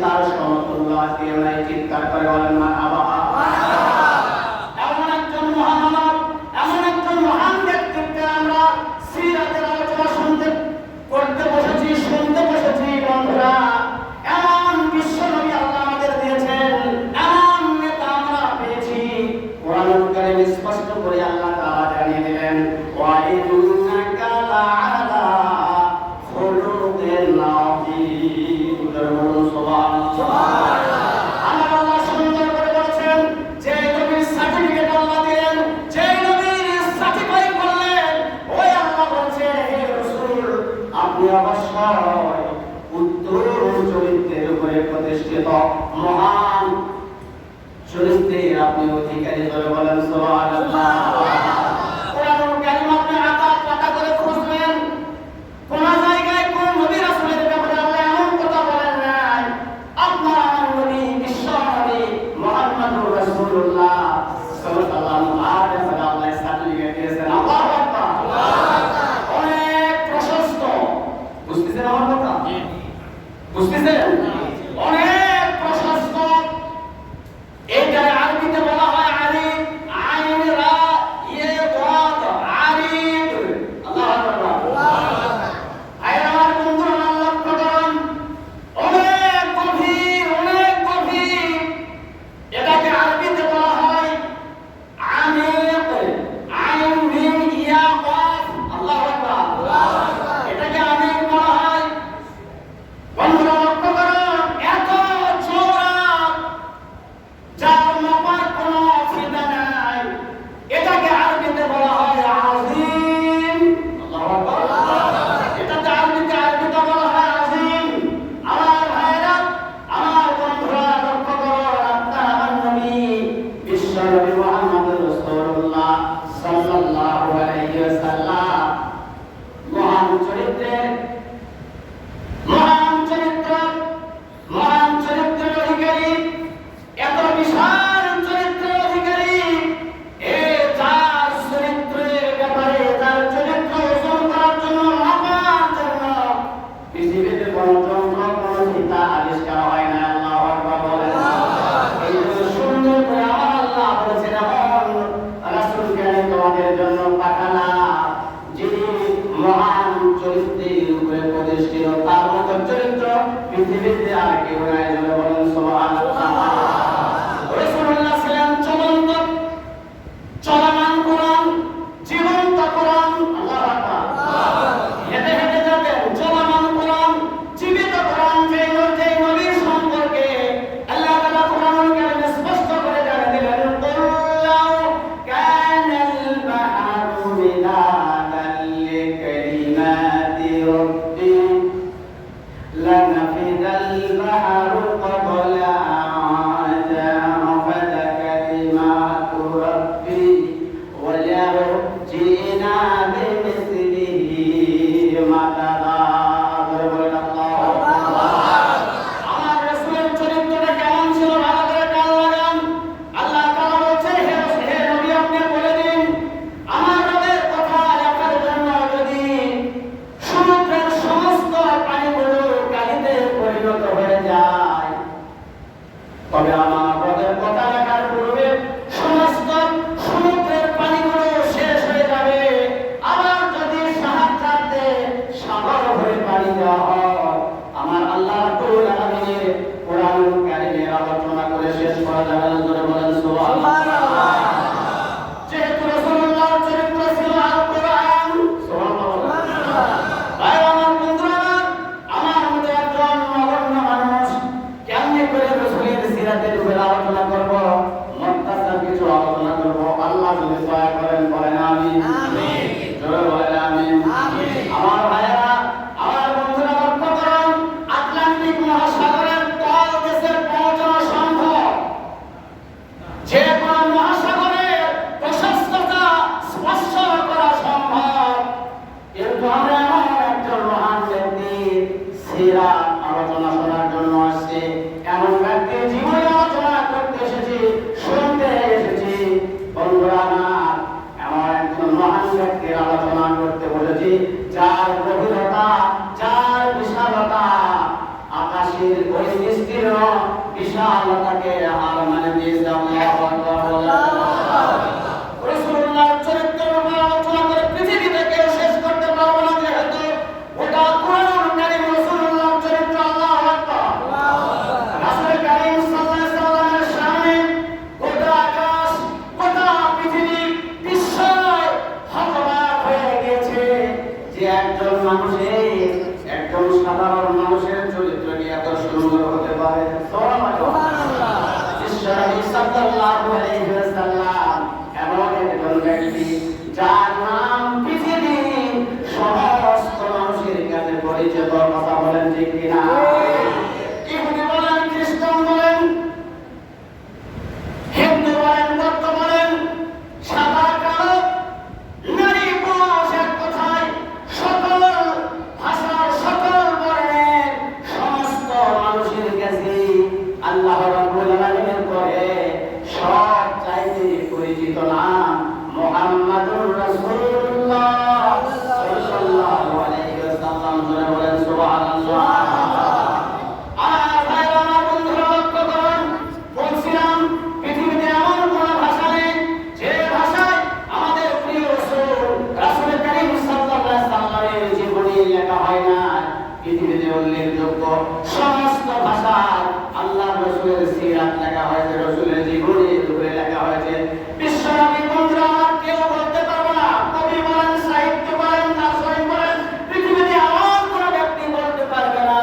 তার সমতুল্য কেউ নাই। চিৎকার করে বলেন মারহাবা। এমন একজন মহামানব, এমন একজন মহান ব্যক্তিত্ব আমরা সিরাতের আলোচনা করতে বসেছি, শুনতে বসেছি বন্ধুরা। এমন বিশ্বনবী আল্লাহ আমাদের দিয়েছেন, এমন নেতা আমরা পেয়েছি। কোরআনুল কারীম স্পষ্ট করে আল্লাহ তাআলা জানিয়ে দিলেন, ওয়া ইন্নাকা লাআলা খুলুকিন আযীম। সুবহানাল্লাহ। আল্লাহ সুন্দর করে বলেছেন, যে নবীর সার্টিফিকেট আল্লাহ দিলেন, যে নবীর সার্টিফাই করলেন, ওই আল্লাহ বলছে, হে রাসূল, আপনি অবশ্যই উত্তম চরিত্রের উপরে প্রতিষ্ঠিত মহান চরিত্রের আপনি অধিকারী। ধরে বলেন সুবহানাল্লাহ। কোরআনুল কারীম আপনি আতা করে খুঁজবেন, কোন জায়গায় কোন নবী রাসূলের ব্যাপারে আল্লাহ এমন কথা বলেন নাই। আপনার আমার নবী, বিশ্ব নবী মুহাম্মদুর রাসূলুল্লাহ সাল্লাল্লাহু আলাইহি ওয়াসাল্লাম আল্লাহ সার্টিফিকেট দিয়েছেন। আল্লাহু আকবার। অনেক প্রশস্ত। বুঝতেছেন আমার কথা? বুঝতেছেন? অনেক প্রশস্ত। এটা আরবিতে বলা হয় আরিফ, আইন রা ইয়ে ওয়াদ আরিফ। আল্লাহু আকবার। আয়ার বন্ধুরা আল্লাহ প্রদান অনেক গভীর, অনেক গভীর। এটাকে আরবিতে বলা হয় আমিক, আইন মিম ইয়া ওয়াফ। আল্লাহু আকবার। এটাকে আমিক বলা হয়। বন্ধুরা লক্ষ্য করুন, এত চওড়া, যার মাপার কোনো ফিতা নাই। এটাকে আরবিতে বলা হয় আযীম। আল্লাহু আকবার। এটাকে আরবিতে বলা হয় আযীম। আমার ভাইরা, আমার বন্ধুরা লক্ষ্য করুন, আপনার আমার নবী বিশ্ব নবী মুহাম্মদুর রাসূলুল্লাহ সাল্লাল্লাহু আলাইহি ওয়াসাল্লাম মহান চরিত্রের অধিকারী, এত বিশাল চরিত্রের অধিকারী। যার চরিত্রের ব্যাপারে, যার চরিত্র ওজন করার জন্য, মাপার জন্য পৃথিবীতে কোন যন্ত্র, কোন ফিতা আবিষ্কার হয় না। আল্লাহু আকবার বলেন। এই জন্য সুন্দর করে আমার আল্লাহ বলেছেন, এমন রাসূলকে আমি তোমাদের জন্য পাঠালাম, যিনি মহান চরিত্রের উপরে প্রতিষ্ঠিত। তার মতো চরিত্র পৃথিবীতে আর কেউ নাই। বলেন সুবহানাল্লাহ। রাসূলুল্লাহ ছিলেন চলমান কোরআন, জীবন্ত কোরআন। আল্লাহু আকবার। হেঁটে হেঁটে যাবেন, চলমান কোরআন, জীবিত কোরআন। যে নবীর সম্পর্কে আল্লাহ তাআলা কোরআনুল কারীমে স্পষ্ট করে জানিয়ে দিলেন, কুল্লাউ কানাল বাহরু মিদাদান লিকালিমাতি রাব্বি লানাফিদাল বাহরু ক্বাবলা আন তানফাদা কালিমাতু রাব্বি ওয়ালাউ জিনা বিমিসলিহি মাদাদা। বলেন আল্লাহু আকবার। আমার রাসূলের চরিত্রটা কেমন ছিল ভালো করে কান লাগান। আল্লাহ তাআলা বলছেন, হে নবী, আপনি বলে দিন, আমার রবের কথা লেখার জন্য যদি সমুদ্রের সমস্ত পানিগুলো কালিতে পরিণত হয়ে যায়, তবে আমার রবের কথা লেখার পূর্বে সমস্ত সমুদ্রের পানিগুলো শেষ হয়ে যাবে। আবার যদি সাহায্যার্থে সাগর হয়ে পানি দেওয়া হয়, আমার আল্লাহ রাব্বুল আলামিনের কোরআনুল কারীমের আলোচনা করে শেষ করা যাবে না। জোরে বলেন সুবহানাল্লাহ। যেহেতু রাসূলুল্লাহর চরিত্র ছিল আল কোরআন। সুবহানাল্লাহ। ভাই আমার বন্ধুরা, আমার মতো একজন নগণ্য মানুষ কেমনে করে রাসূলের সিরাতের উপরে আলোচনা করব, মুক্তাসার কিছু আলোচনা করব। আল্লাহ যদি দয়া করেন, বলেন আমিন। আমিন। জোরে বলেন আমিন। আমিন। আমার ভাইরা, আমার বন্ধুরা লক্ষ্য করুন, আটলান্টিক মহাসাগরের তল দেশে পৌঁছানো সম্ভব। যে কোনো মহাসাগরের প্রশস্ততা স্পর্শ করা সম্ভব। কিন্তু আমরা এমন একজন মহান ব্যক্তির সিরাত আলোচনা শোনার জন্য আসছি, এমন ব্যক্তির জীবনী আলোচনা করতে ওই সৃষ্টির বিশালতাকে হার মানে দিয়েছে। আল্লাহু আকবার। রাসূলুল্লাহ চরিত্রের উপর আলোচনা করে পৃথিবী থেকে শেষ করতে পারবো না, যেহেতু ওটা কোরআনুল কারীম রাসূলুল্লাহ চরিত্র। আল্লাহু আকবার। রাসূল কারীম সাল্লাল্লাহু আলাইহি ওয়াসাল্লামের সামনে গোটা আকাশ, গোটা পৃথিবী, বিশ্ব হতবাক হয়ে গেছে যে একজন মানুষের, একজন সাধারণ মানুষের চরিত্র কি এত সুন্দর হতে পারে। সুবহানাল্লাহ। বিশ্বনবী সাল্লাল্লাহু আলাইহি ওয়াসাল্লাম এমন একজন ব্যক্তি যার নাম পৃথিবীর সমস্ত মানুষের কাছে পরিচিত। কথা বলেন ঠিক কিনা? ইহুদি বলেন, খ্রিস্টান বলেন, হিন্দু বলেন, বৌদ্ধ বলেন, সাদা কালো, নারী পুরুষ, এক কথায় সকল ভাষার, সকল বর্ণের সমস্ত মানুষের কাছে আল্লাহ রাব্বুল আলামিনের পরে সব চাইতে পরিচিত নাম মুহাম্মাদুর রাসূলুল্লাহ সাল্লাল্লাহু আলাইহি ওয়াসাল্লাম। জোরে বলেন সুবহানাল্লাহ। আমার ভাইরা, আমার বন্ধুরা, লক্ষ্য করুন, বলছিলাম পৃথিবীতে এমন কোন ভাষা নেই যে ভাষায় আমাদের প্রিয় রাসূল কারীম সাল্লাল্লাহু আলাইহি ওয়াসাল্লামের জীবনী লেখা হয় না। পৃথিবীতে উল্লেখযোগ্য সমস্ত ভাষায় আল্লাহর রাসূলের সিরাত লেখা হয়েছে, রাসূলের জীবনীর উপরে লেখা হয়েছে। বিশ্বনবী বন্ধুরা, কেউ বলতে পারবে না, কবি বলেন, সাহিত্য বলেন, দার্শনিক বলেন, পৃথিবীতে এমন কোন ব্যক্তি বলতে পারবে না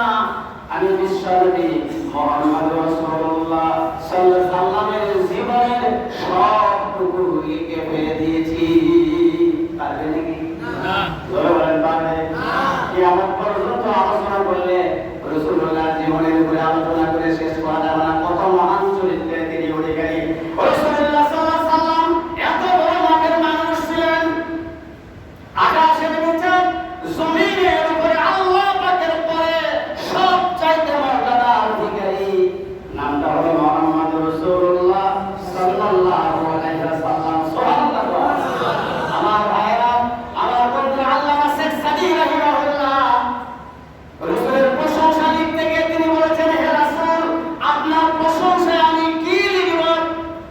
আমি বিশ্বনবী মুহাম্মদ রাসূলুল্লাহ সাল্লাল্লাহু আলাইহি ওয়াসাল্লামের জীবনের সবটুকু লিখে ফেলে দিয়েছি। পারবে নাকি? না। বলেন পারবে? কিয়ামত পর্যন্ত আলোচনা করলে রাসূলুল্লাহ জীবনের উপরে আলোচনা করে শেষ করা যাবে না। কত মহান চরিত্রের তিনি অধিকারী। রাসূলুল্লাহ সাল্লাল্লাহু আলাইহি ওয়াসাল্লাম এত বড় মাপের মানুষ ছিলেন, আকাশের নিচে জমিনের উপরে আল্লাহ পাকের পরে সবচাইতে মর্যাদার অধিকারী নামটা হলো মুহাম্মদ রাসূলুল্লাহ সাল্লাল্লাহু আলাইহি ওয়াসাল্লাম। সুবহানাল্লাহ। আমার ভাইরা, আমার বন্ধুরা, আল্লামা শেখ সাদী রাহিমাহুল্লাহ রাসূলের প্রশংসা লিখতে গিয়ে তিনি বলেছেন, হে রাসূল, আপনার প্রশংসায় আমি কি লিখব?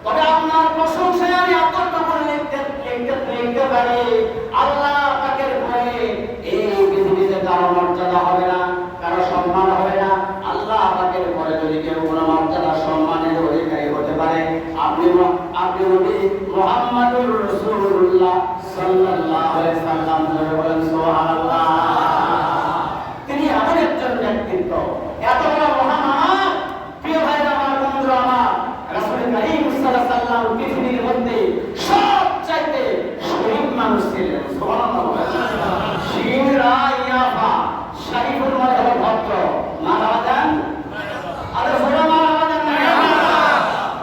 তবে আপনার প্রশংসায় আমি এতটুকু লিখতে পারি, আল্লাহ পাকের ভয়ে এই পৃথিবীতে কারো মর্যাদা হবে না, কারো সম্মান হবে না। আল্লাহ পাকের ভয়ে যদি কেউ কোনো মর্যাদা সম্মানের অধিকারী হতে পারে, আপনি নবী মুহাম্মদুর রাসূলুল্লাহ সাল্লাল্লাহু আলাইহি ওয়াসাল্লাম। বলেন সুবহানাল্লাহ। তিনি এমন একজন ব্যক্তিত্ব, এত বড় মহান। প্রিয় ভাইরা, আমার বন্ধুরা, আমার রাসূল কারীম সাল্লাল্লাহু আলাইহি ওয়াসাল্লাম পৃথিবীর মধ্যে সবচাইতে শরীফ মানুষ ছিলেন। সুবহানাল্লাহ। শিরা ইয়াফা, শরীফুল মানে হলো ভদ্র। মারহাবা দেন, আরে সোনা মারহাবা দেন।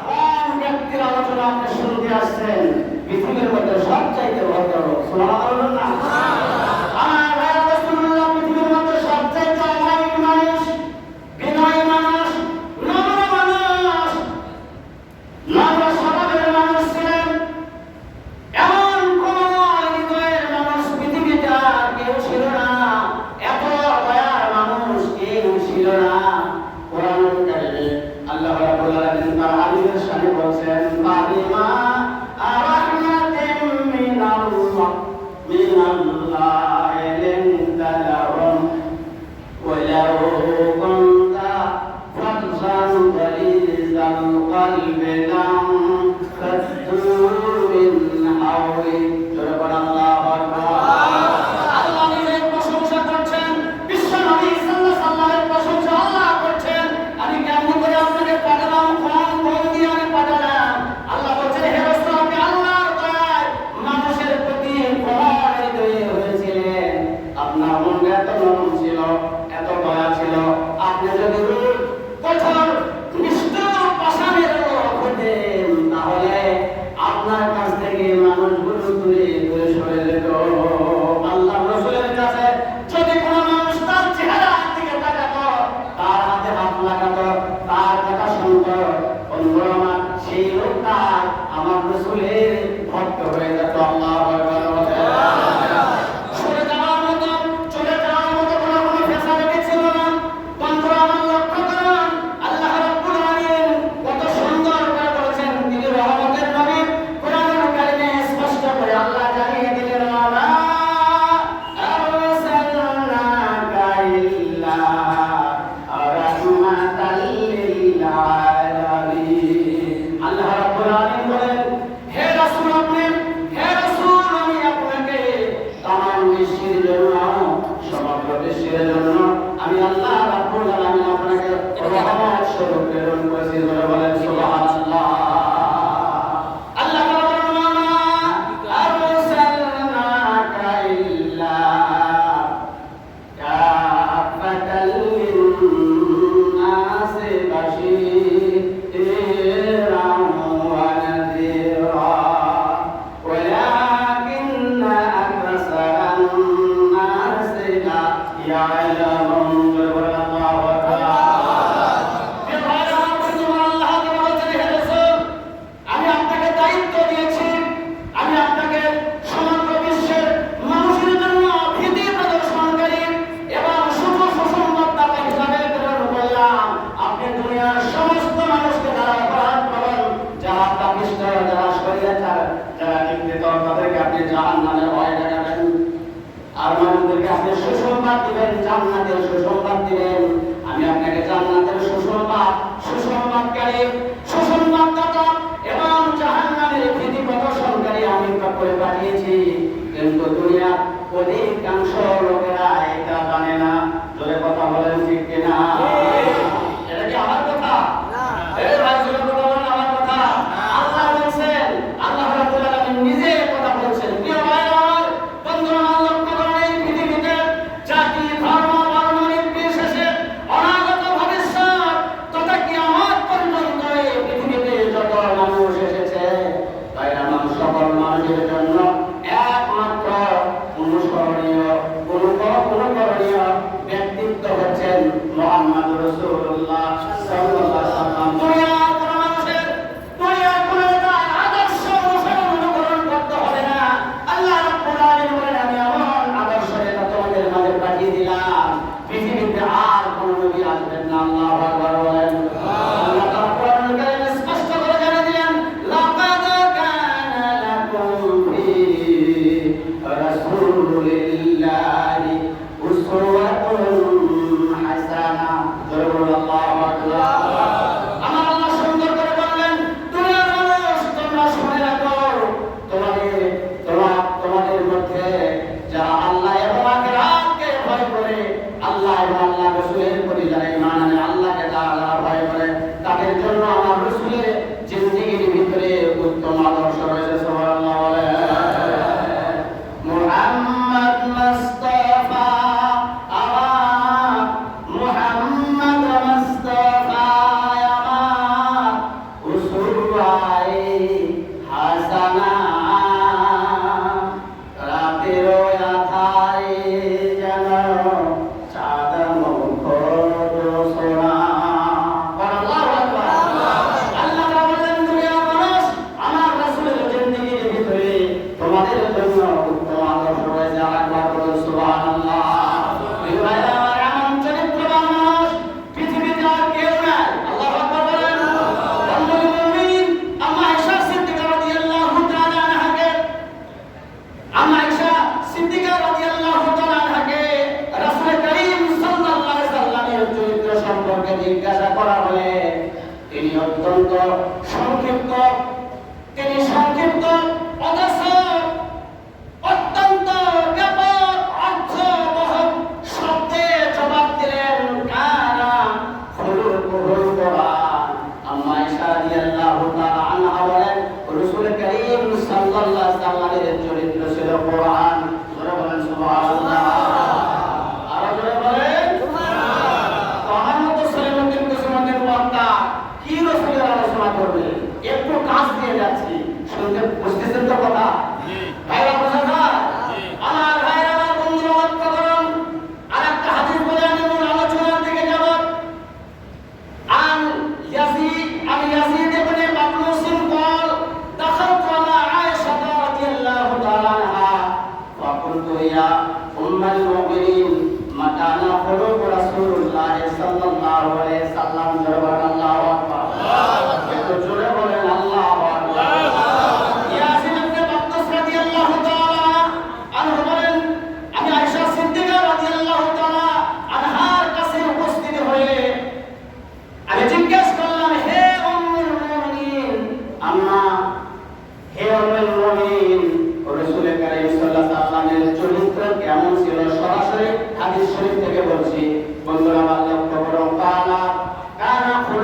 কোন ব্যক্তির আলোচনা আপনি শুনতে আসছেন পৃথিবীর মধ্যে সবচাইতে ভদ্র লোক? সুবহানাল্লাহ না? আমার ভাইরা, রাসূলুল্লাহ পৃথিবীর মধ্যে সবচাইতে অমায়িক মানুষ, বিনয়ী মানুষ, নম্র মানুষ, নম্র স্বভাবের মানুষ ছিলেন। এমন কোন হৃদয়ের মানুষ পৃথিবীতে কেউ ছিল না, এত দয়ার মানুষ কেউ ছিল না। কোরআনুল কারীমে আল্লাহ রাব্বুল আলামিন তার হাবিবের শানে বলেছেন, ফাবিমা রাহমাতিন মিনাল্লাহি লিনতা লাহুম ওয়ালাউ কুনতা ফাযযান গালিযাল কলবি লাম ফাদু মিন হাওলি। সুবহানাল্লাহু আকবার। আল্লাহ নিজের প্রশংসা করছেন, বিশ্বনবী সাল্লাল্লাহু আলাইহি ওয়াসাল্লামের প্রশংসা আল্লাহ করছেন। আমি কেমন করে আপনাকে পাঠালাম, কোন দিয়ে আমি পাঠালাম? আল্লাহ বলছেন, হে রাসূল, আপনি আল্লাহর দয়ায় মানুষের প্রতি কোমল হৃদয়ে হয়েছিলেন। আপনার মনটা এত নরম ছিল, এত দয়া ছিল। আপনি যদি কঠোর নিষ্ঠুর পাষাণের লোক হতেন, তাহলে আপনার কাছ থেকে মানুষগুলো দূরে দূরে সরে যেত। আল্লাহ রাসূলের কাছে যদি কোনো মানুষ তার চেহারার দিকে তাকাতো, তার হাতে হাত লাগাতো, তার কথা শুনতো, বন্ধুরা আমার, সেই লোকটা আমার রাসূলের ভক্ত হয়ে যেত। আল্লাহু আকবার। চলে যাওয়ার মতো কোনো ফ্যাসিলিটি ছিল না। বন্ধুরা আমার, লক্ষ্য করুন, স্বরূপ প্রেরণ করেছি। ধরে বলেন সুবহানাল্লাহ। আর মানুষদেরকে আপনি সুসংবাদ দিবেন, জান্নাতের সুসংবাদ দিবেন। আমি আপনাকে জান্নাতের সুসংবাদকারী, সুসংবাদদাতা এবং জাহান্নামের ভীতি প্রদর্শনকারী আমি করে পাঠিয়েছি। কিন্তু দুনিয়ার অধিকাংশ লোকেরা এটা জানে না। জোরে কথা বলেন ঠিক কিনা? এটা কি আমার কথা? এই ভাই জোরে কথা বলেন আমার কথা। আল্লাহ বলছেন, আল্লাহ রাব্বুল আলামিন নিজে কথা বলছেন। প্রিয় ভাই আমার, বন্ধুরা, লক্ষ্য করুন এই পৃথিবীতে জাতি, ধর্ম, বর্ণ নির্বিশেষে অনাগত ভবিষ্যৎ তথা কিয়ামত পর্যন্ত এই পৃথিবীতে যত মানুষ এসেছে, তাই আমার সকল মানুষের জন্য একমাত্র অনুসরণীয় ব্যক্তিত্ব হচ্ছেন মুহাম্মদ রাসূলুল্লাহ সাল্লাল্লাহু আলাইহি ওয়াসাল্লাম। দুনিয়ার কোন মানুষের, দুনিয়ার কোন নেতার আদর্শ অনুকরণ করতে হবে না। আল্লাহ রাব্বুল আলামিন বলেন, আমি এমন আদর্শ নেতা তোমাদের মাঝে পাঠিয়ে দিলাম, পৃথিবীতে আর কোন নবী আসবেন না। আল্লাহু আকবার বলেন। আল্লাহ তাআলা কোরআনুল কারীমে স্পষ্ট করে জানিয়ে দিলেন, লাকাদ কানা লাকুম ফি রাসূলিল্লাহি উসওয়াতুন হাসানাহ। আল্লাহু আকবার। আমার আল্লাহ সুন্দর করে বললেন, দুনিয়ার মানুষ তোমরা শুনে রাখো, তোমাদের মধ্যে যারা আল্লাহ এবং আখিরাতকে ভয় করে, আল্লাহ এবং আল্লাহ রাসূলের প্রতি যারা ঈমান আনে, আল্লাহকে যারা ভয় করে, তাদের জন্য আমার রাসূলের জিন্দেগির ভিতরে উত্তম আদর্শ রয়েছে। সুবহানাল্লাহ বলেন। মুহাম্মদ মুস্তাফা, আমার মুহাম্মদ মুস্তাফা আমার উসওয়ায়ে হাসানা, রাতের আধারে যেন চাঁদ মুখর সোনা। আল্লাহু আকবার। আল্লাহ বলেন, দুনিয়ার মানুষ আমার রাসূলের জিন্দেগির ভিতরে তোমাদের জন্য উত্তম আদর্শ রয়েছে। আল্লাহ বলেন সুবহানাল্লাহ। এমন চরিত্রবান মানুষ পৃথিবীতে আর কেউ নাই। আল্লাহু আকবার বলেন। উম্মুল মুমিনিন আম্মা আয়েশা সিদ্দিকা রাদিয়াল্লাহু তাআলা আনহাকে, রাসূল করিম সাল্লাল্লাহু আলাইহি সাল্লামের চরিত্র সম্পর্কে জিজ্ঞাসা করা হলে তিনি অত্যন্ত সংক্ষিপ্ত অথচ অত্যন্ত ব্যাপক অর্থবহ শব্দে জবাব দিলেন, কানা খুলুকুল কুরআন। আম্মা আয়েশা রাদিয়াল্লাহু তাআলা আনহা বলেন, রাসূল করিম সাল্লাল্লাহু আলাইহি সাল্লামের চরিত্র ছিল কোরআন। জোরে বলেন সুবহানাল্লাহ। আর জোরে বলেন সুবহানাল্লাহ। আমার মতো সলিমুদ্দিন কুসুমুদ্দিন বক্তা কি রাসূলের আলোচনা করবে, একটু কাজ দিয়ে যাচ্ছি, শুনতে বুঝতেছেন তো কথা? ভাইরা বোঝা যায়? আমার ভাইরা, আমার বন্ধুরা, লক্ষ্য করুন, আরেকটা হাদিস বলে আমি মূল আলোচনার দিকে যাব। ইয়াজিদ ইবনে মাকলুসিন قال دخلت على عائشة رضي الله تعالى عنها فقلت يا أم المؤمنين متى خلق رسول الله صلى الله عليه وسلم। الله أكبر। একটু জোরে বলেন আল্লাহু আকবার। ইয়াজিদ ইবনে মাকলুস রাদিয়াল্লাহু তাআলা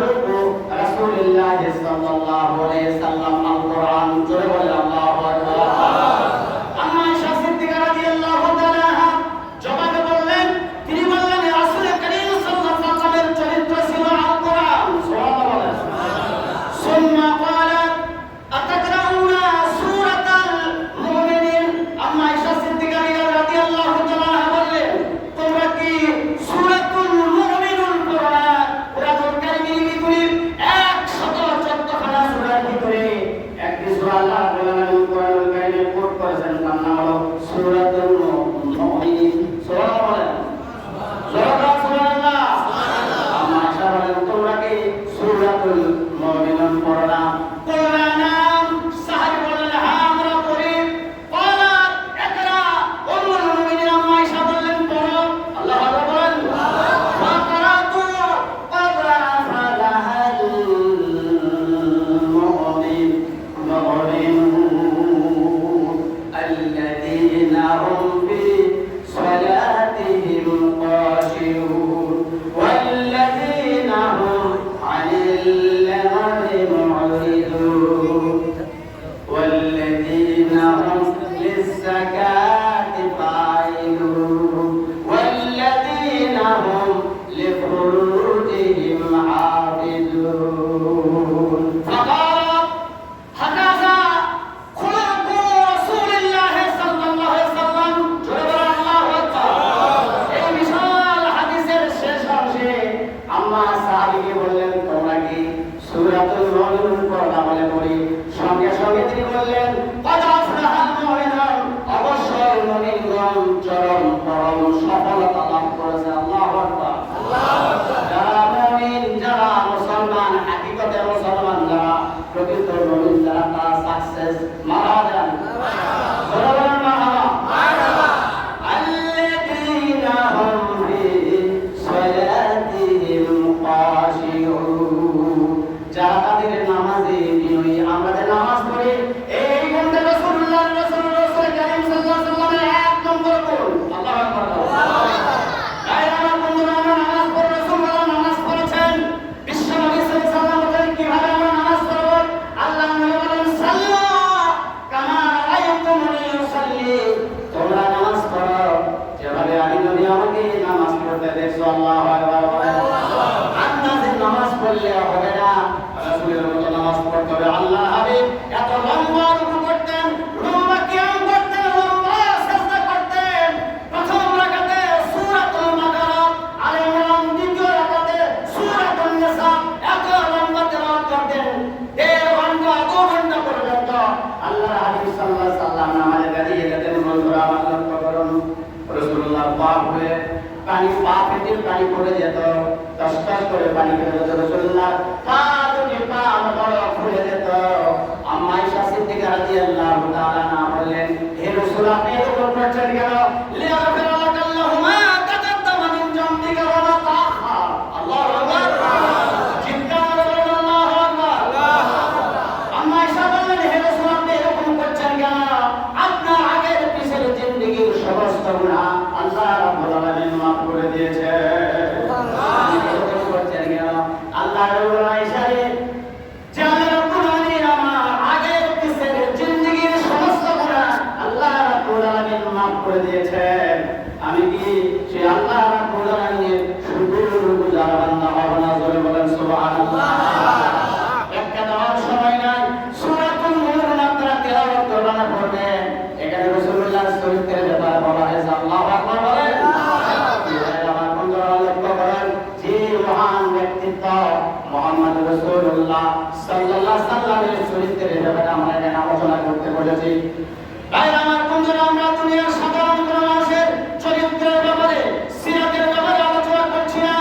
খুলুকু রাসূলিল্লাহ সাল্লাল্লাহু আলাইহি সাল্লাম আল কোরআন। জোরে বলে আল্লাহু আকবার। আম্মা আয়েশা সিদ্দিকা রাদিয়াল্লাহু তাআলা জবাবে বললেন, তিনি বললেন রাসূল করিম সাল্লাল্লাহু আলাইহি ওয়াসাল্লামের চরিত্র ছিল আল কোরআন। সুবহানাল্লাহ বলেন। সুম্মা ক্বালাত আতাকরাউনা সূরাতাল মুমিনিন। আম্মা আয়েশা সিদ্দিকা রাদিয়াল্লাহু তাআলা বললেন, তোমরা কি সূরাতুল মুমিনুন পড়ো না? কুরআনুল কারীমের ভিতরে 114 খানা সূরার ভিতরে একটি সূরা আল্লাহ কুরআনুল কারীমে কোট করেছেন, তার নাম হলো সূরাতুল মুমিনিন। সুবহানাল্লাহ বলেন। সুবহানাল্লাহ। আম্মা আয়েশা বলেন, তোমরা কি সূরাতুল মুমিনুন পড়ো না? কোরআন সাহাবী বললেন, হ্যাঁ আমরা পড়ি। ক্বালা ইকরা। উম্মুল মুমিনিন আম্মা আয়েশা বললেন, পড়ো। আল্লাহু আকবার বলেন। ফাকরাতু ক্বালা ফালাহাল মুমিনুন আল্লাযীনা হুম ফি সালাতিহিম খাশিউন ওয়াল্লাযীনা হুম আনিল লাগwi মু'রিদুন والذين هم للزكاة فاعلون والذين هم لفروجهم حافظون. فقال هكذا خلق رسول الله صلى الله عليه وسلم. جرى الله أكبر. এই বিশাল হাদিসের শেষ অংশে আম্মা সাহাবীকে বললেন, তোমরা কি সূরাতুল মুমিনুন পড়া বলে পড়ি? সঙ্গে সঙ্গে তিনি বললেন, কদ আফলাহাল মুমিনুন। অবশ্যই মুমিনগণ চরম পরম সফলতা লাভ করেছে। আল্লাহু আকবার। আল্লাহু আকবার। যারা মুমিন, যারা মুসলমান, হাকিকতে মুসলমান, যারা প্রকৃত মুমিন, যারা তারা সাকসেস মারহাবা। মারহাবা মারহাবা। আল্লাযীনা হুম ফি সালাতিহিম খাশিউন। যারা তাদের নামাজে বিনয়ী। আমরা যে নামাজ পড়ি, এই গুণটা রাসূলুল্লাহ কারীম সাল্লাল্লাহু আলাইহি ওয়াসাল্লামের এক নম্বর গুণ। আল্লাহু আকবার। তাই আমার বন্ধুরা, আমরা নামাজ পড়ি, রাসূলুল্লাহ নামাজ পড়েছেন। বিশ্বনবী সাল্লাল্লাহু আলাইহি ওয়াসাল্লাম বলেন কিভাবে আমরা নামাজ পড়ব? আল্লাহ নবী বলেন, সাল্লু কামা রাআইতুমুনি উসাল্লি। তোমরা নামাজ পড়ো যেভাবে আমি নবী আমাকে নামাজ পড়তে দেখছো। আল্লাহু আকবার বলেন। আন্দাজে নামাজ পড়লে হবে না, রাসূলের মতো নামাজ পড়তে হবে। আল্লাহর হাবিব এত লম্বা রুকু করতেন, লম্বা কিয়াম করতেন, লম্বা সিজদা করতেন। প্রথম রাকাতে সূরাতুল বাকারা, আলে ইমরান, দ্বিতীয় রাকাতে সূরাতুন নিসা, এত লম্বা তেলাওয়াত করতেন। 1.5 ঘন্টা 2 ঘন্টা পর্যন্ত আল্লাহর হাবিব সাল্লাল্লাহু আলাইহি ওয়াসাল্লাম নামাজে দাঁড়িয়ে যেতেন। বন্ধুরা আমার লক্ষ্য করুন, রাসূলুল্লাহ পাক হয়ে পানি পা পেতে পানি পড়ে যেত, টস টস করে পানি পড়ে যেত। রাসূলুল্লাহ পা দুটি পা বড় ফুলে যেত। আম্মা আয়েশা সিদ্দিকা রাদিয়াল্লাহু তাআলা না বললেন, হে রাসূল, আপনি এরকম করছেন কেন? লিয়াগফির লাকাল্লাহু মা তাকাদ্দামা মিন জামবিকা ওয়া মা তাআখার। আল্লাহু আকবার। চিৎকার করে আল্লাহু আকবার। আম্মা আয়েশা বললেন, হে রাসূল, আপনি এরকম করছেন কেন? আপনার আগের পিছের জিন্দেগীর সমস্ত গুনাহ আল্লাহ রাব্বুল আলামিন মাফ করে দিয়েছে। এরকম করছেন কেন? আল্লাহ রাব্বুল আলামিন জানে রাব্বুল আলামিন আমার আগের পিছের জিন্দেগীর সমস্ত গুনাহ আল্লাহ রাব্বুল আলামিন মাফ করে দিয়েছেন। আমি কি সেই আল্লাহ রাব্বুল আলামিনের শুকরগুজার বান্দা হব না? জোরে বলেন সুবহানাল্লাহ। একটা দেওয়ার সময় নাই, সূরাতুল মুমিনুন আপনারা তেলাওয়াত করবেন, পড়বেন। এখানে রাসূলুল্লাহর চরিত্রের ব্যাপারে বলা হয়েছে। আল্লাহু আকবার বলেন। আমার বন্ধুরা লক্ষ্য করেন, যে মহান ব্যক্তিত্ব মুহাম্মদ রাসূলুল্লাহ সাল্লাল্লাহু আলাইহি ওয়াসাল্লামের চরিত্রের ব্যাপারে আমরা এখানে আলোচনা করতে বলেছি। তাই আমার বন্ধুরা, আমরা দুনিয়ার সাধারণ কোন মানুষের চরিত্রের ব্যাপারে, সিরাতের ব্যাপারে আলোচনা করছি না।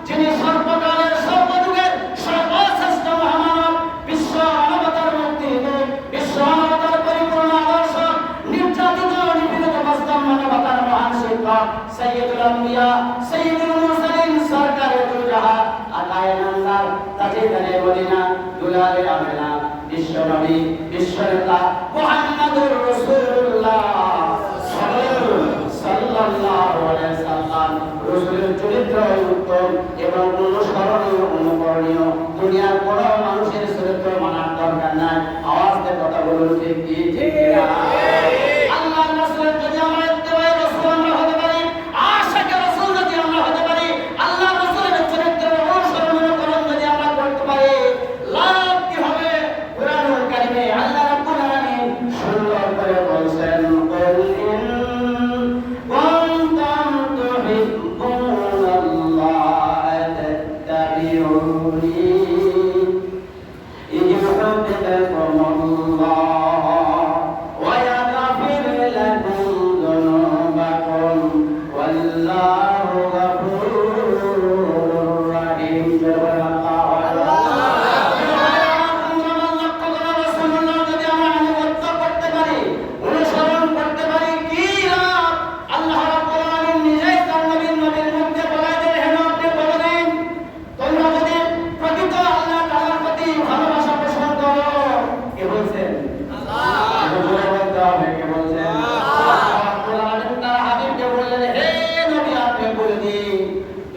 যিনি সর্বকালের সর্বযুগের সর্বশ্রেষ্ঠ মহামানব, বিশ্ব মানবতার মুক্তি, বিশ্ব মানবতার পরিপূর্ণ আদর্শ, নির্যাতিত নিপীড়িত মুসলিম মানবতার মহান শিক্ষক, সাইয়্যিদুল আম্বিয়া, সাইয়্যিদুল মুরসালিন, সরকারে দু জাহান, আকায়ে নামদার, তাজেদারে মদিনা, দুলারে আমেনা, বিশ্ব নবী, বিশ্ব নেতা মুহাম্মদুর রাসূলুল্লাহ সাল্লাল্লাহু আলাইহি ওয়াসাল্লাম রাসূলের চরিত্র উত্তম এবং অনুসরণীয় অনুকরণীয়। দুনিয়ার কোন মানুষের চরিত্র মানার দরকার নাই। আওয়াজ দিয়ে কথা বলুন, ঠিক কি ঠিক না? আল্লাহর রাসূলের যদি আমরা ইত্তেবায়ে রাসূল আমরা হতে পারি, আশিকে রাসূল যদি আমরা হতে পারি, আল্লাহর রাসূলের চরিত্র অনুসরণ অনুকরণ যদি আমরা করতে পারি, লাভ কি হবে? কুরআনুল কারীমে আল্লাহ রাব্বুল আলামিন সুন্দর করে বলছেন, কুল ইন কুনতুম তুহিব্বুনাল্লাহ ফাত্তাবিউনি ইউহিব্বুকুমুল্লাহ ওয়া ইয়াগফির লাকুম যুনুবাকুম ওয়াল্লাহু গফুরুর রাহিম।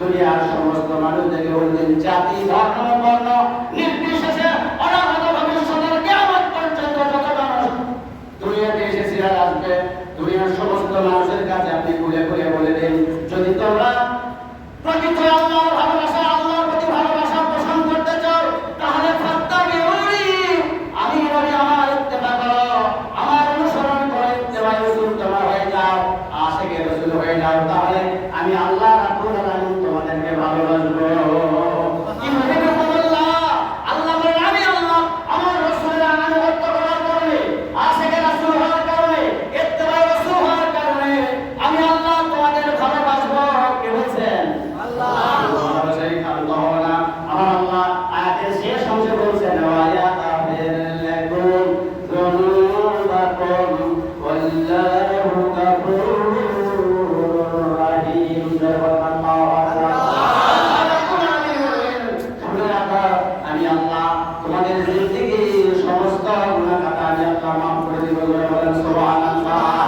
দুনিয়ার সমস্ত মানুষদেরকে বললেন, জাতি ধর্ম বর্ণ নির্বিশেষে অনাগত ভবিষ্যতের কিয়ামত পর্যন্ত যত মানুষ দুনিয়াতে এসেছে আর আসবে, দুনিয়ার সমস্ত মানুষের কাছে আপনি খুলে খুলে বলে দিন, যদি তোমরা প্রকৃত আল্লাহর ভালোবাসা, আল্লাহর প্রতি ভালোবাসা পোষণ করতে চাও, তাহলে ফাত্তাবিউনি, আমি নবী আমার ইত্তেবা করো, আমার অনুসরণ করো, ইত্তেবায়ে রাসূল তোমরা হয়ে যাও, আশিকে রাসূল হয়ে যাও, তাহলে আমি আল্লাহ রাব্বুল আলামিন তোমাদেরকে ভালোবাসবো। কিভাবে আল্লাহ আল্লাহ বলেন, আমি আল্লাহ আমার রাসূলের আনুগত্য করার কারণে, আশিকে রাসূল হওয়ার কারণে, ইত্তেবায়ে রাসূল হওয়ার কারণে আমি আল্লাহ তোমাদের ভালোবাসবো। কে বলছেন? আল্লাহ। ভালোবাসাই আল্লাহ হবে না। আমার আল্লাহ আয়াতের শেষ অংশে বলছেন, ওয়া ইয়াগফির লাকুম যুনুবাকুম ওয়াল্লাহু গফুরুর রাহিম। আমি আল্লাহ তোমাদের জিন্দেগীর সমস্ত গুনাহ খাতা আমি আল্লাহ মাফ করে দিব। বলেন সুবহানাল্লাহ।